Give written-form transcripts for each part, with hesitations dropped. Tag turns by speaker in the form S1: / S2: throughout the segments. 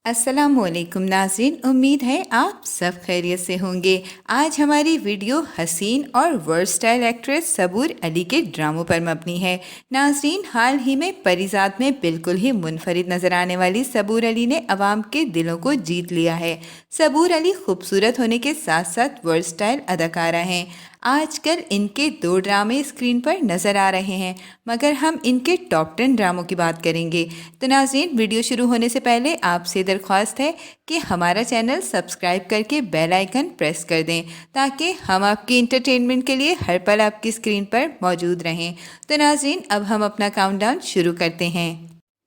S1: अस्सलाम वालेकुम नाज़रीन, उम्मीद है आप सब खैरियत से होंगे। आज हमारी वीडियो हसीन और वर्सटाइल एक्ट्रेस सबूर अली के ड्रामों पर मबनी है। नाज़रीन, हाल ही में परिज़ाद में बिल्कुल ही मुनफरिद नज़र आने वाली सबूर अली ने अवाम के दिलों को जीत लिया है। सबूर अली खूबसूरत होने के साथ साथ वर्सटाइल अदाकारा हैं। आजकल इनके 2 ड्रामे स्क्रीन पर नज़र आ रहे हैं, मगर हम इनके टॉप 10 ड्रामों की बात करेंगे। तो नाज़रीन, वीडियो शुरू होने से पहले आपसे दरख्वास्त है कि हमारा चैनल सब्सक्राइब करके बेल आइकन प्रेस कर दें ताकि हम आपकी इंटरटेनमेंट के लिए हर पल आपकी स्क्रीन पर मौजूद रहें। तो नाज़रीन, अब हम अपना काउंटडाउन शुरू करते हैं।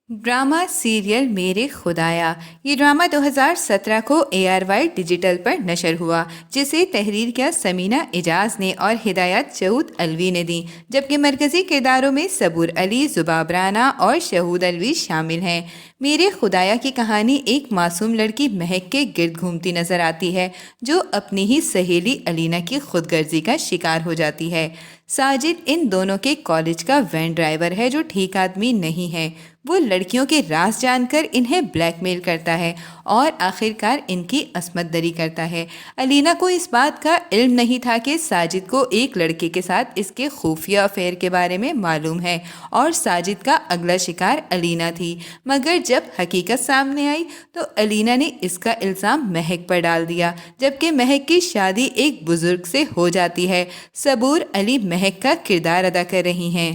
S1: ड्रामा सीरियल मेरे खुदाया। ये ड्रामा 2017 को ARY डिजिटल पर नशर हुआ, जिसे तहरीर किया समीना एजाज ने और हिदायत शहूद अलवी ने दी, जबकि मरकज़ी किरदारों में सबूर अली, जुबाब राना और शहूद अलवी शामिल हैं। मेरे खुदाया की कहानी एक मासूम लड़की महक के गिर्द घूमती नजर आती है, जो अपनी ही सहेली अलीना की खुदगर्जी का शिकार हो जाती है। साजिद इन दोनों के कॉलेज का वैन ड्राइवर है, जो ठीक आदमी नहीं है। वो लड़कियों के राज जानकर इन्हें ब्लैकमेल करता है और आखिरकार इनकी अस्मत दरी करता है। अलीना को इस बात का इल्म नहीं था कि साजिद को एक लड़के के साथ इसके खुफिया अफेयर के बारे में मालूम है और साजिद का अगला शिकार अलीना थी। मगर जब हकीकत सामने आई तो अलीना ने इसका इल्ज़ाम महक पर डाल दिया, जबकि महक की शादी एक बुजुर्ग से हो जाती है। सबूर अली महक का किरदार अदा कर रही हैं।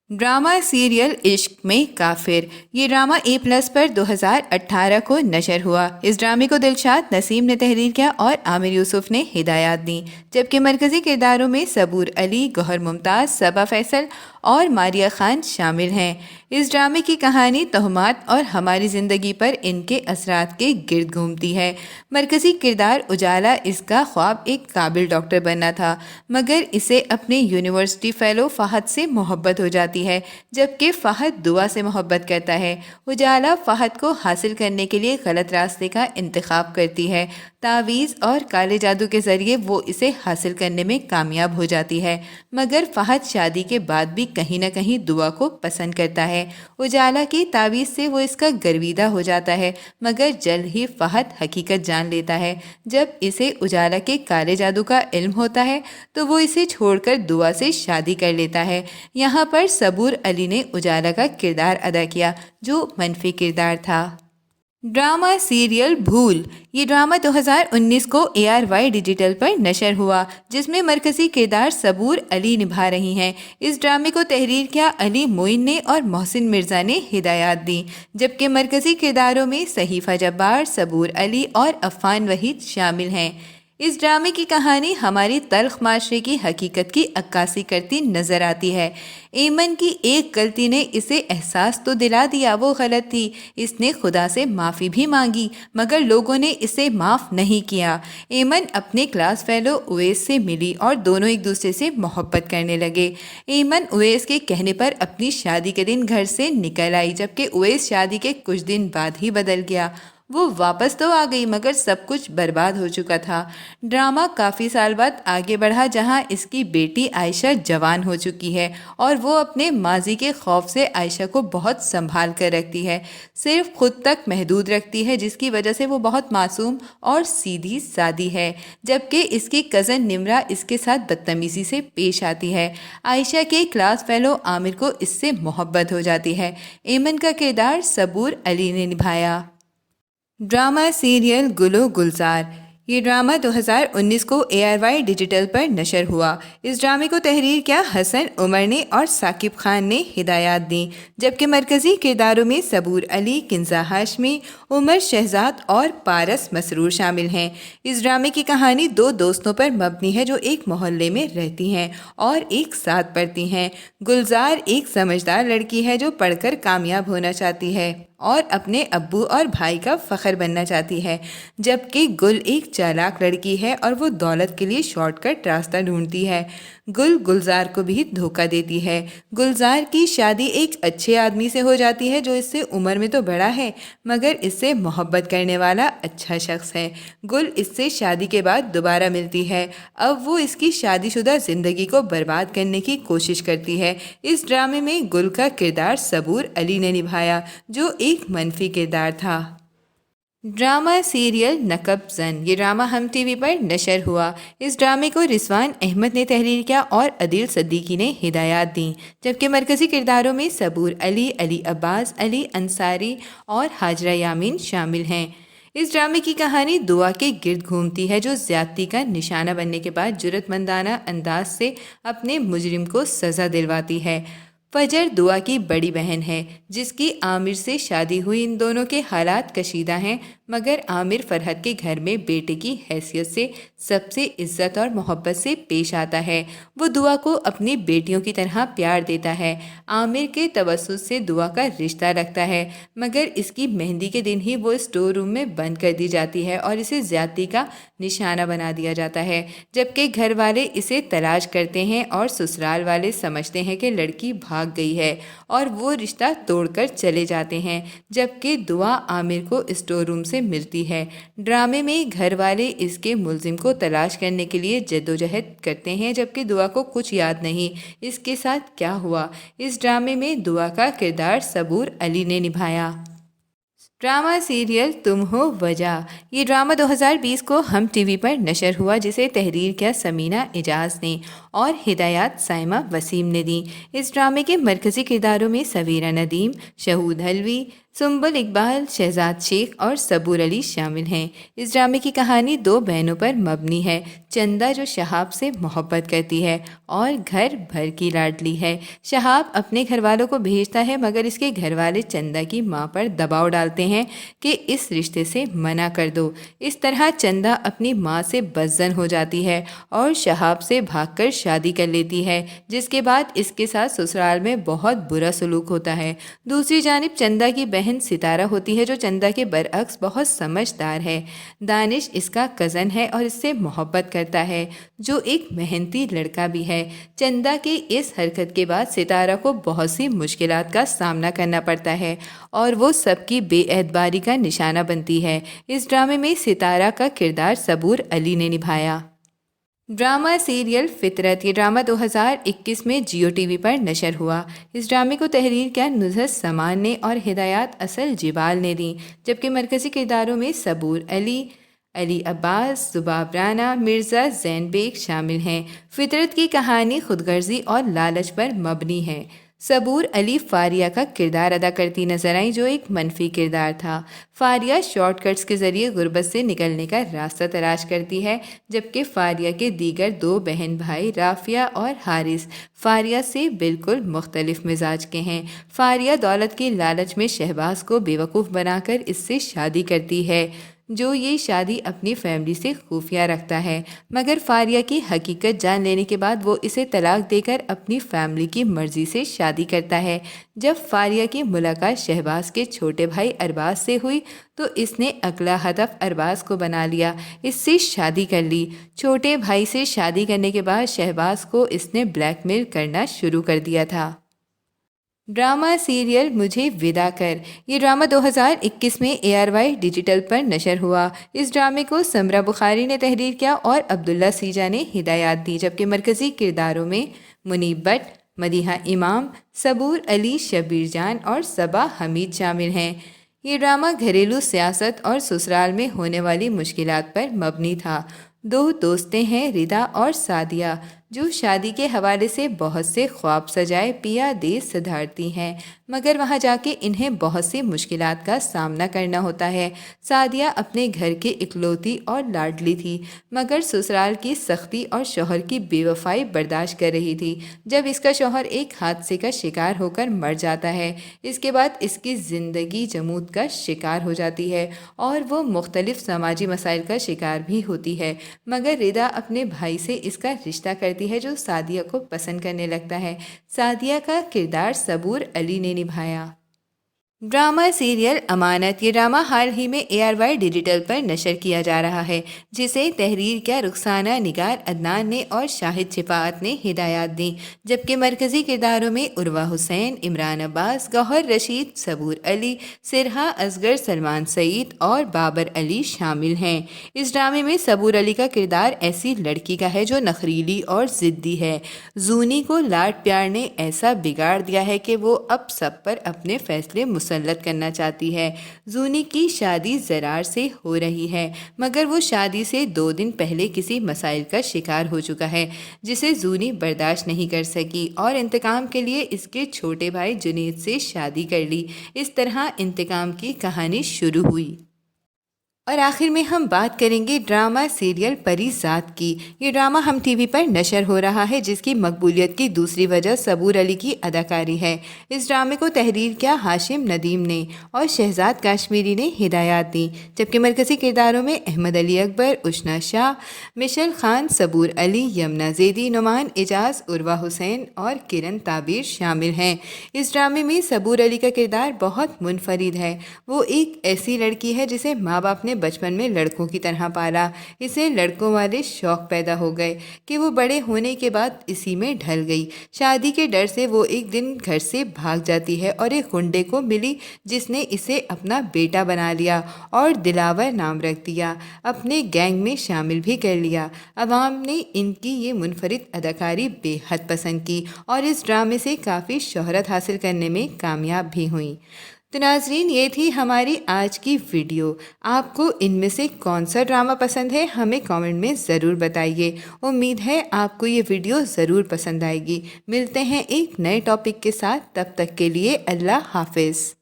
S1: ड्रामा सीरियल इश्क में काफिर। ये ड्रामा A+ पर 2018 को नशर हुआ। इस ड्रामे को दिलशाद नसीम ने तहरीर किया और आमिर यूसुफ ने हिदायत दी, जबकि मरकज़ी किरदारों में सबूर अली, गौहर मुमताज़, सबा फैसल और मारिया खान शामिल हैं। इस ड्रामे की कहानी तोहमात और हमारी ज़िंदगी पर इनके असरात के गिर्द घूमती है। मरकज़ी किरदार उजाला, इसका ख्वाब एक काबिल डॉक्टर बनना था, मगर इसे अपने यूनिवर्सिटी फेलो फ़हद से मोहब्बत हो जाती है, जबकि फ़हद दुआ से मोहब्बत करता है। उजाला फ़हद को हासिल करने के लिए गलत रास्ते का इंतखाब करती है। तावीज़ और काले जादू के ज़रिए वो इसे हासिल करने में कामयाब हो जाती है, मगर फ़हद शादी के बाद भी कहीं न कहीं दुआ को पसंद करता है। उजाला की तावीज़ से वो इसका गर्विदा हो जाता है, मगर जल्द ही फ़हद हकीकत जान लेता है। जब इसे उजाला के काले जादू का इल्म होता है तो वो इसे छोड़कर दुआ से शादी कर लेता है। यहाँ पर सबूर अली ने उजाला का किरदार अदा किया, जो मनफी किरदार था। ड्रामा सीरियल भूल। ये ड्रामा 2019 को ARY डिजिटल पर नशर हुआ, जिसमें मरकज़ी किरदार सबूर अली निभा रही हैं। इस ड्रामे को तहरीर किया अली मोइन ने और मोहसिन मिर्ज़ा ने हिदायत दी, जबकि मरकज़ी किरदारों में सहीफ़ा जब्बार, सबूर अली और अफ़ान वहीद शामिल हैं। इस ड्रामे की कहानी हमारी तल्ख माशरे की हकीकत की अक्कासी करती नज़र आती है। ऐमन की एक गलती ने इसे एहसास तो दिला दिया वो गलत थी। इसने खुदा से माफ़ी भी मांगी, मगर लोगों ने इसे माफ़ नहीं किया। ऐमन अपने क्लास फेलो उवैस से मिली और दोनों एक दूसरे से मोहब्बत करने लगे। ऐमन उवैस के कहने पर अपनी शादी के दिन घर से निकल आई, जबकि उवैस शादी के कुछ दिन बाद ही बदल गया। वो वापस तो आ गई, मगर सब कुछ बर्बाद हो चुका था। ड्रामा काफ़ी साल बाद आगे बढ़ा, जहां इसकी बेटी आयशा जवान हो चुकी है और वो अपने माजी के खौफ से आयशा को बहुत संभाल कर रखती है, सिर्फ खुद तक महदूद रखती है, जिसकी वजह से वो बहुत मासूम और सीधी सादी है। जबकि इसकी कज़न निमरा इसके साथ बदतमीज़ी से पेश आती है। आयशा के क्लास फेलो आमिर को इससे मोहब्बत हो जाती है। ऐमन का किरदार सबूर अली ने निभाया। ड्रामा सीरियल गुलो गुलजार। ये ड्रामा 2019 को ARY डिजिटल पर नशर हुआ। इस ड्रामे को तहरीर किया हसन उमर ने और साकिब खान ने हिदायत दी, जबकि मरकज़ी किरदारों में सबूर अली, किंजा हाशमी, उमर शहजाद और पारस मसरूर शामिल हैं। इस ड्रामे की कहानी 2 दोस्तों पर मबनी है, जो एक मोहल्ले में रहती हैं और एक साथ पढ़ती हैं। गुलजार एक समझदार लड़की है जो पढ़कर कामयाब होना चाहती है और अपने अब्बू और भाई का फ़ख्र बनना चाहती है, जबकि गुल एक चालाक लड़की है और वो दौलत के लिए शॉर्टकट रास्ता ढूंढती है। गुल गुलजार को भी धोखा देती है। गुलजार की शादी एक अच्छे आदमी से हो जाती है, जो इससे उम्र में तो बड़ा है, मगर इससे मोहब्बत करने वाला अच्छा शख्स है। गुल इससे शादी के बाद दोबारा मिलती है। अब वो इसकी शादीशुदा ज़िंदगी को बर्बाद करने की कोशिश करती है। इस ड्रामे में गुल का किरदार सबूर अली ने निभाया, जो एक मनफी किरदार था। ड्रामा सीरियल नकब जन ये ड्रामा हम टीवी पर नशर हुआ। इस ड्रामे को रिजवान अहमद ने तहरीर किया और अदील सिद्दीकी ने हिदायत दी, जबकि मरकजी किरदारों में सबूर अली, अली अब्बास, अली अंसारी और हाजरा यामीन शामिल हैं। इस ड्रामे की कहानी दुआ के गिर्द घूमती है, जो ज्यादती का निशाना बनने के बाद जुर्रतमंदाना अंदाज से अपने मुजरिम को सज़ा दिलवाती है। फजर दुआ की बड़ी बहन है, जिसकी आमिर से शादी हुई। इन दोनों के हालात कशीदा हैं, मगर आमिर फरहत के घर में बेटे की हैसियत से सबसे इज्जत और मोहब्बत से पेश आता है। वो दुआ को अपनी बेटियों की तरह प्यार देता है। आमिर के तवस्सुत से दुआ का रिश्ता रखता है, मगर इसकी मेहंदी के दिन ही वो स्टोर रूम में बंद कर दी जाती है और इसे ज्यादती का निशाना बना दिया जाता है। जबकि घर वाले इसे तलाश करते हैं और ससुराल वाले समझते हैं कि लड़की भाग गई है और वो रिश्ता तोड़कर चले जाते हैं, जबकि दुआ आमिर को स्टोर रूम से मिलती है। ड्रामे में घर वाले इसके मुलजिम को तलाश करने के लिए जद्दोजहद करते हैं, जबकि दुआ को कुछ याद नहीं इसके साथ क्या हुआ। इस ड्रामे में दुआ का किरदार सबूर अली ने निभाया। ड्रामा सीरियल तुम हो वजह ये ड्रामा 2020 को हम टीवी पर नशर हुआ, जिसे तहरीर किया समीना एजाज ने और हिदायत साइमा वसीम ने दी। इस ड्रामे के मरकजी किरदारों में सवीरा नदीम, शहूद हलवी, सुंबल इकबाल, शहजाद शेख और सबूर अली शामिल हैं। इस ड्रामे की कहानी दो बहनों पर मबनी है। चंदा जो शहाब से मोहब्बत करती है और घर भर की लाडली है। शहाब अपने घर वालों को भेजता है, मगर इसके घर वाले चंदा की मां पर दबाव डालते हैं कि इस रिश्ते से मना कर दो। इस तरह चंदा अपनी मां से बदजन हो जाती है और शहाब से भागकर शादी कर लेती है, जिसके बाद इसके साथ ससुराल में बहुत बुरा सलूक होता है। दूसरी जानिब चंदा की बहन सितारा होती है, जो चंदा के बरअक्स बहुत समझदार है। दानिश इसका कज़न है और इससे मोहब्बत करता है, जो एक मेहनती लड़का भी है। चंदा के इस हरकत के बाद सितारा को बहुत सी मुश्किलात का सामना करना पड़ता है और वो सबकी बेएतबारी का निशाना बनती है। इस ड्रामे में सितारा का किरदार सबूर अली ने निभाया। ड्रामा सीरियल फितरत ये ड्रामा 2021 में जियो टीवी पर नशर हुआ। इस ड्रामे को तहरीर किया नुज़हत समान ने और हिदायत असल जिबाल ने दी, जबकि मरकजी किरदारों में सबूर अली, अली अब्बास, जुबाब राना, मिर्ज़ा ज़ैन बेग शामिल हैं। फितरत की कहानी खुदगर्जी और लालच पर मबनी है। सबूर अली फारिया का किरदार अदा करती नजर आई, जो एक मनफी किरदार था। फारिया शॉर्टकट्स के ज़रिए गुर्बत से निकलने का रास्ता तलाश करती है, जबकि फारिया के दीगर दो बहन भाई राफिया और हारिस फारिया से बिल्कुल मुख्तलिफ मिजाज के हैं। फारिया दौलत की लालच में शहबाज को बेवकूफ़ बनाकर इससे शादी करती है, जो ये शादी अपनी फैमिली से खुफिया रखता है, मगर फारिया की हकीकत जान लेने के बाद वो इसे तलाक देकर अपनी फैमिली की मर्ज़ी से शादी करता है। जब फारिया की मुलाकात शहबाज के छोटे भाई अरबाज से हुई तो इसने अगला हदफ अरबाज को बना लिया, इससे शादी कर ली। छोटे भाई से शादी करने के बाद शहबाज को इसने ब्लैकमेल करना शुरू कर दिया था। ड्रामा सीरियल मुझे विदा कर ये ड्रामा 2021 में ARY डिजिटल पर नशर हुआ। इस ड्रामे को समरा बुखारी ने तहरीर किया और अब्दुल्ला सीजा ने हिदायत दी, जबकि मरकजी किरदारों में मुनीब भट्ट, मदीहा इमाम, सबूर अली, शबीर जान और सबा हमीद शामिल हैं। ये ड्रामा घरेलू सियासत और ससुराल में होने वाली मुश्किलात पर मबनी था। दो दोस्तें हैं, रिदा और सादिया, जो शादी के हवाले से बहुत से ख्वाब सजाए पिया देश सधारती हैं, मगर वहाँ जाके इन्हें बहुत सी मुश्किलात का सामना करना होता है। सादिया अपने घर की इकलौती और लाडली थी, मगर ससुराल की सख्ती और शौहर की बेवफाई बर्दाश्त कर रही थी। जब इसका शौहर एक हादसे का शिकार होकर मर जाता है, इसके बाद इसकी ज़िंदगी जमूत का शिकार हो जाती है और वो मुख्तलिफ समाजी मसाइल का शिकार भी होती है, मगर रिदा अपने भाई से इसका रिश्ता करती है, जो सादिया को पसंद करने लगता है। सादिया का किरदार सबूर अली ने निभाया। ड्रामा सीरियल अमानत ये ड्रामा हाल ही में ARY डिजिटल पर नशर किया जा रहा है, जिसे तहरीर किया रुखसाना निगार अदनान ने और शाहिद शिफाअत ने हिदायत दी, जबकि मरकजी किरदारों में उर्वा हुसैन, इमरान अब्बास, गौहर रशीद, सबूर अली, सिरहा असगर, सलमान सईद और बाबर अली शामिल हैं। इस ड्रामे में सबूर अली का किरदार ऐसी लड़की का है जो नखरीली और ज़िद्दी है। जूनी को लाड प्यार ने ऐसा बिगाड़ दिया है कि वो अब सब पर अपने फैसले مسلط کرنا چاہتی ہے۔ زونی کی شادی زرار سے ہو رہی ہے، مگر وہ شادی سے 2 دن پہلے کسی مسائل کا شکار ہو چکا ہے جسے زونی برداشت نہیں کر سکی اور انتقام کے لیے اس کے چھوٹے بھائی جنید سے شادی کر لی۔ اس طرح انتقام کی کہانی شروع ہوئی۔ اور آخر میں ہم بات کریں گے ڈرامہ سیریل پری ذات کی۔ یہ ڈرامہ ہم ٹی وی پر نشر ہو رہا ہے، جس کی مقبولیت کی دوسری وجہ صبور علی کی اداکاری ہے۔ اس ڈرامے کو تحریر کیا ہاشم ندیم نے اور شہزاد کاشمیری نے ہدایات دیں، جبکہ مرکزی کرداروں میں احمد علی اکبر، اشنا شاہ، مشل خان، صبور علی، یمنا زیدی، نعمان اعجاز، عروہ حسین اور کرن تعبیر شامل ہیں۔ اس ڈرامے میں صبور علی کا کردار بہت منفرد ہے۔ وہ ایک ایسی لڑکی ہے جسے ماں باپ نے بچپن میں لڑکوں کی طرح پالا۔ اسے لڑکوں والے شوق پیدا ہو گئے کہ وہ بڑے ہونے کے بعد اسی میں ڈھل گئی۔ شادی کے ڈر سے وہ ایک دن گھر سے بھاگ جاتی ہے اور ایک گنڈے کو ملی جس نے اسے اپنا بیٹا بنا لیا اور دلاور نام رکھ دیا، اپنے گینگ میں شامل بھی کر لیا۔ عوام نے ان کی یہ منفرد اداکاری بے حد پسند کی اور اس ڈرامے سے کافی شہرت حاصل کرنے میں کامیاب بھی ہوئیں۔ تو ناظرین، یہ تھی ہماری آج کی ویڈیو۔ آپ کو ان میں سے کون سا ڈرامہ پسند ہے ہمیں کامنٹ میں ضرور بتائیے۔ امید ہے آپ کو یہ ویڈیو ضرور پسند آئے گی۔ ملتے ہیں ایک نئے ٹاپک کے ساتھ، تب تک کے لیے اللہ حافظ۔